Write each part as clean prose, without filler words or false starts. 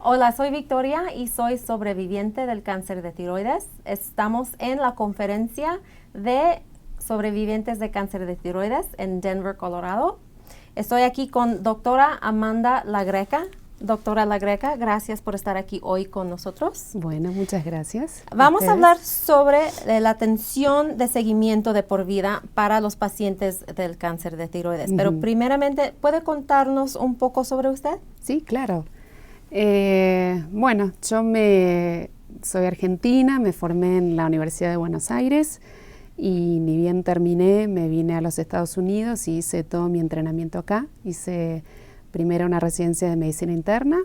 Hola, soy Victoria y soy sobreviviente del cáncer de tiroides. Estamos en la conferencia de sobrevivientes de cáncer de tiroides en Denver, Colorado. Estoy aquí con doctora Amanda La Greca. Doctora La Greca, gracias por estar aquí hoy con nosotros. Bueno, muchas gracias. Vamos a hablar sobre la atención de seguimiento de por vida para los pacientes del cáncer de tiroides. Pero primeramente, ¿puede contarnos un poco sobre usted? Sí, claro. Bueno, soy argentina, me formé en la Universidad de Buenos Aires y ni bien terminé, me vine a los Estados Unidos y hice todo mi entrenamiento acá. Hice primero una residencia de medicina interna,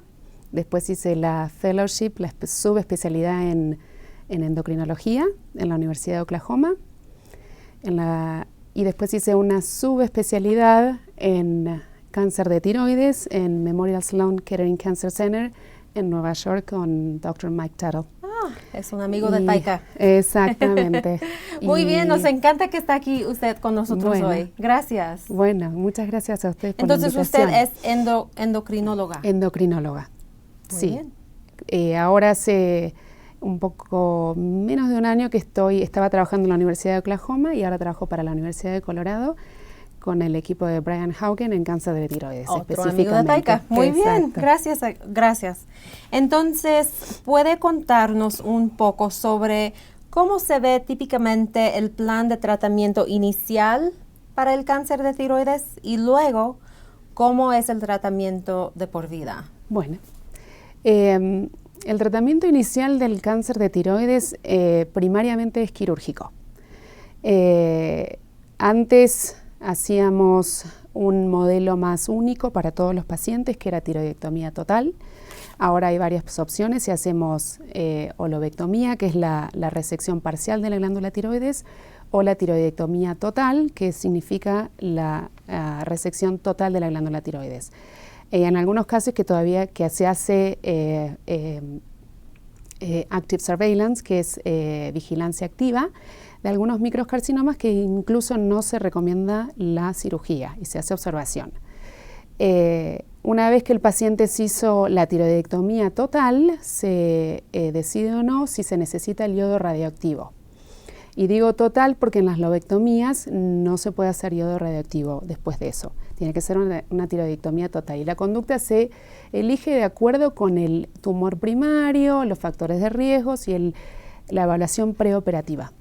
después hice la fellowship, la subespecialidad en endocrinología en la Universidad de Oklahoma, y después hice una subespecialidad en cáncer de tiroides en Memorial Sloan Kettering Cancer Center en Nueva York con Dr. Mike Tuttle. Es un amigo de Taika. Exactamente. Muy bien, nos encanta que está aquí usted con nosotros hoy. Gracias. Bueno, muchas gracias a ustedes por la invitación. Entonces usted es endocrinóloga. Endocrinóloga, Muy sí. bien. Ahora hace un poco menos de un año que estaba trabajando en la Universidad de Oklahoma y ahora trabajo para la Universidad de Colorado con el equipo de Brian Haugen en cáncer de tiroides. Otro amigo de Taika. Muy bien, gracias. Entonces, ¿puede contarnos un poco sobre cómo se ve típicamente el plan de tratamiento inicial para el cáncer de tiroides y luego cómo es el tratamiento de por vida? Bueno, el tratamiento inicial del cáncer de tiroides primariamente es quirúrgico. Antes hacíamos un modelo más único para todos los pacientes, que era tiroidectomía total. Ahora hay varias opciones y hacemos o lobectomía, que es la resección parcial de la glándula tiroides, o la tiroidectomía total, que significa la resección total de la glándula tiroides. En algunos casos que se hace active surveillance, que es vigilancia activa, de algunos microcarcinomas que incluso no se recomienda la cirugía y se hace observación. Una vez que el paciente se hizo la tiroidectomía total, se decide o no si se necesita el yodo radioactivo. Y digo total porque en las lobectomías no se puede hacer yodo radioactivo después de eso. Tiene que ser una tiroidectomía total. Y la conducta se elige de acuerdo con el tumor primario, los factores de riesgos y la evaluación preoperativa.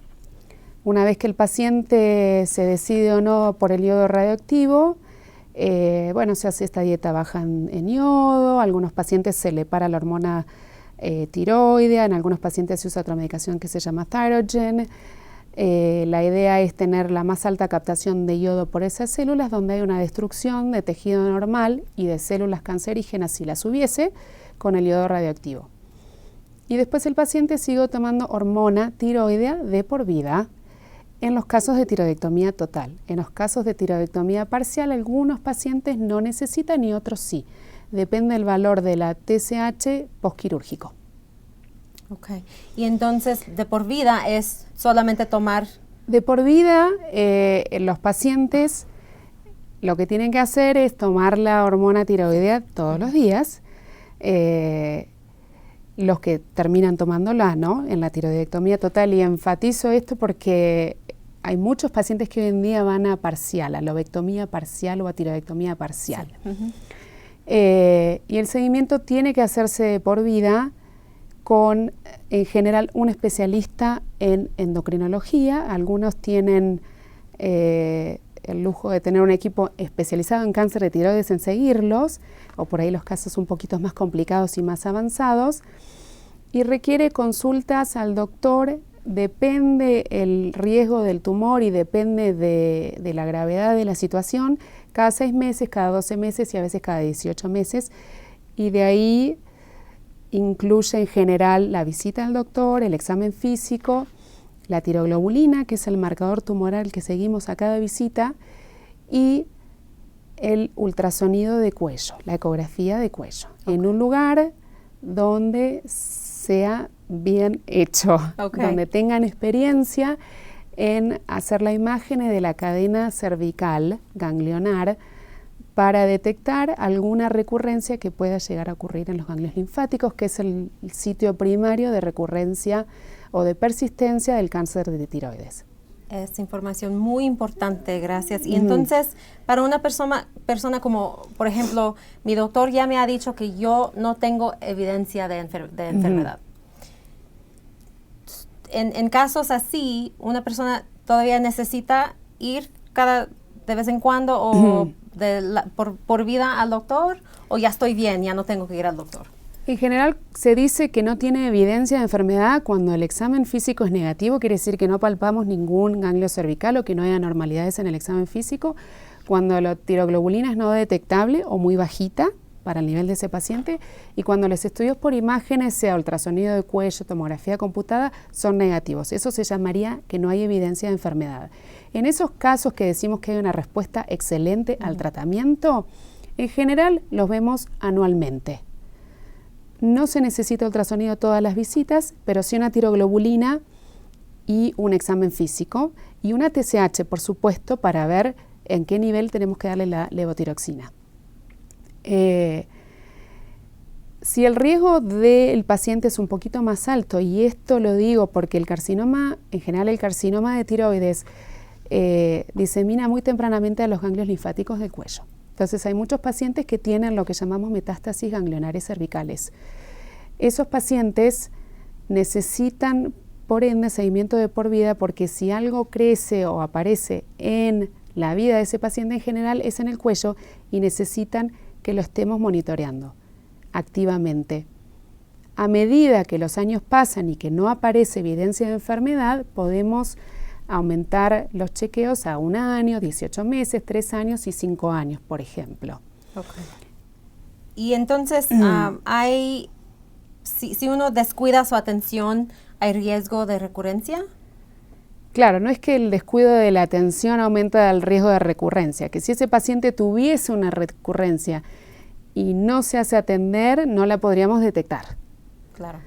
Una vez que el paciente se decide o no por el yodo radioactivo, se hace esta dieta baja en yodo, a algunos pacientes se le para la hormona tiroidea, en algunos pacientes se usa otra medicación que se llama Thyrogen. La idea es tener la más alta captación de yodo por esas células donde hay una destrucción de tejido normal y de células cancerígenas si las hubiese con el yodo radioactivo. Y después el paciente sigue tomando hormona tiroidea de por vida. En los casos de tiroidectomía total. En los casos de tiroidectomía parcial, algunos pacientes no necesitan y otros sí. Depende del valor de la TSH postquirúrgico. Ok. Y entonces, de por vida es solamente tomar... De por vida, los pacientes lo que tienen que hacer es tomar la hormona tiroidea todos los días. Los que terminan tomándola, ¿no? En la tiroidectomía total, y enfatizo esto porque hay muchos pacientes que hoy en día van a parcial, a lobectomía parcial o a tiroidectomía parcial. Sí. Y el seguimiento tiene que hacerse por vida con, en general, un especialista en endocrinología. Algunos tienen el lujo de tener un equipo especializado en cáncer de tiroides en seguirlos, o por ahí los casos un poquito más complicados y más avanzados, y requiere consultas al doctor. Depende el riesgo del tumor y depende de la gravedad de la situación, cada 6 meses, cada 12 meses y a veces cada 18 meses, y de ahí incluye en general la visita al doctor, el examen físico, la tiroglobulina, que es el marcador tumoral que seguimos a cada visita, y el ultrasonido de cuello, la ecografía de cuello, en un lugar donde sea bien hecho, donde tengan experiencia en hacer las imágenes de la cadena cervical ganglionar para detectar alguna recurrencia que pueda llegar a ocurrir en los ganglios linfáticos, que es el sitio primario de recurrencia o de persistencia del cáncer de tiroides. Es información muy importante, gracias. Y entonces, para una persona como, por ejemplo, mi doctor ya me ha dicho que yo no tengo evidencia de enfermedad. En casos así, una persona todavía necesita ir de vez en cuando o por vida al doctor, o ya estoy bien, ya no tengo que ir al doctor. En general se dice que no tiene evidencia de enfermedad cuando el examen físico es negativo, quiere decir que no palpamos ningún ganglio cervical o que no hay anormalidades en el examen físico, cuando la tiroglobulina es no detectable o muy bajita para el nivel de ese paciente, y cuando los estudios por imágenes, sea ultrasonido de cuello, tomografía computada, son negativos. Eso se llamaría que no hay evidencia de enfermedad. En esos casos que decimos que hay una respuesta excelente al tratamiento, en general los vemos anualmente. No se necesita ultrasonido todas las visitas, pero sí una tiroglobulina y un examen físico y una TSH, por supuesto, para ver en qué nivel tenemos que darle la levotiroxina. Si el riesgo del paciente es un poquito más alto, y esto lo digo porque el carcinoma, en general el carcinoma de tiroides, disemina muy tempranamente a los ganglios linfáticos del cuello. Entonces hay muchos pacientes que tienen lo que llamamos metástasis ganglionares cervicales. Esos pacientes necesitan, por ende, seguimiento de por vida, porque si algo crece o aparece en la vida de ese paciente en general es en el cuello y necesitan que lo estemos monitoreando activamente. A medida que los años pasan y que no aparece evidencia de enfermedad, podemos aumentar los chequeos a 1 año, 18 meses, 3 años y 5 años, por ejemplo. Okay. Y entonces, si uno descuida su atención, ¿hay riesgo de recurrencia? Claro, no es que el descuido de la atención aumenta el riesgo de recurrencia, que si ese paciente tuviese una recurrencia y no se hace atender, no la podríamos detectar. Claro.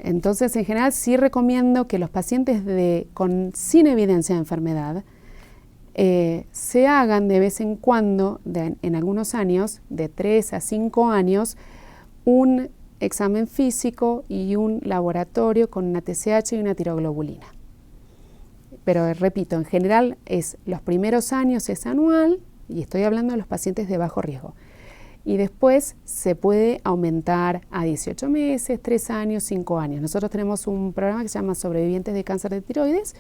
Entonces, en general, sí recomiendo que los pacientes sin evidencia de enfermedad se hagan de vez en cuando, en algunos años, de 3 a 5 años, un examen físico y un laboratorio con una TSH y una tiroglobulina. Pero repito, en general los primeros años es anual, y estoy hablando de los pacientes de bajo riesgo. Y después se puede aumentar a 18 meses, 3 años, 5 años. Nosotros tenemos un programa que se llama Sobrevivientes de Cáncer de Tiroides,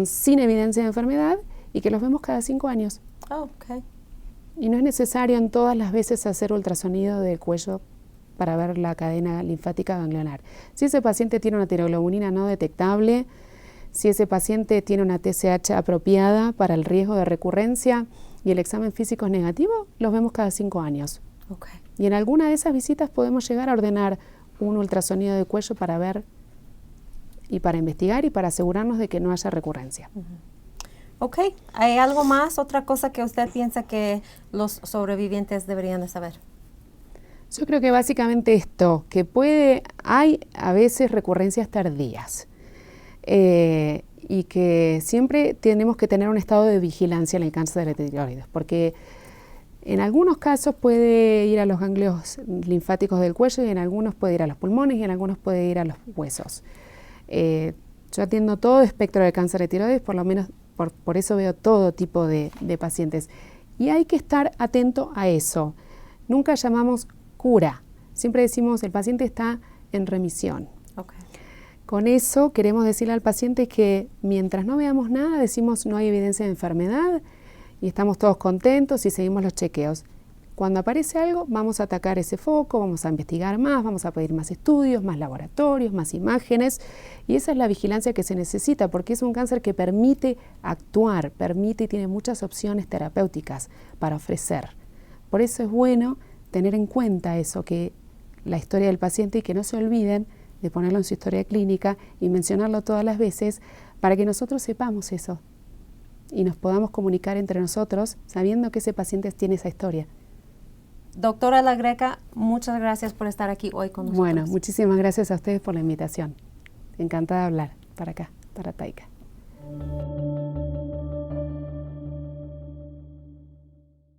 sin evidencia de enfermedad, y que los vemos cada 5 años. Oh, okay. Y no es necesario en todas las veces hacer ultrasonido del cuello para ver la cadena linfática ganglionar. Si ese paciente tiene una tiroglobulina no detectable, si ese paciente tiene una TSH apropiada para el riesgo de recurrencia y el examen físico es negativo, los vemos cada 5 años. Okay. Y en alguna de esas visitas podemos llegar a ordenar un ultrasonido de cuello para ver y para investigar y para asegurarnos de que no haya recurrencia. Ok, ¿hay algo más, otra cosa que usted piensa que los sobrevivientes deberían de saber? Yo creo que básicamente esto, que hay a veces recurrencias tardías y que siempre tenemos que tener un estado de vigilancia en el cáncer de tiroides, porque en algunos casos puede ir a los ganglios linfáticos del cuello y en algunos puede ir a los pulmones y en algunos puede ir a los huesos. Yo atiendo todo espectro de cáncer de tiroides, por lo menos por eso veo todo tipo de pacientes. Y hay que estar atento a eso. Nunca llamamos cura, siempre decimos el paciente está en remisión. Okay. Con eso queremos decirle al paciente que mientras no veamos nada, decimos no hay evidencia de enfermedad, y estamos todos contentos y seguimos los chequeos. Cuando aparece algo, vamos a atacar ese foco, vamos a investigar más, vamos a pedir más estudios, más laboratorios, más imágenes, y esa es la vigilancia que se necesita, porque es un cáncer que permite actuar, permite y tiene muchas opciones terapéuticas para ofrecer. Por eso es bueno tener en cuenta eso, que la historia del paciente, y que no se olviden de ponerlo en su historia clínica y mencionarlo todas las veces para que nosotros sepamos eso y nos podamos comunicar entre nosotros sabiendo que ese paciente tiene esa historia. Doctora La Greca, muchas gracias por estar aquí hoy con nosotros. Bueno, muchísimas gracias a ustedes por la invitación. Encantada de hablar para acá, para Taika.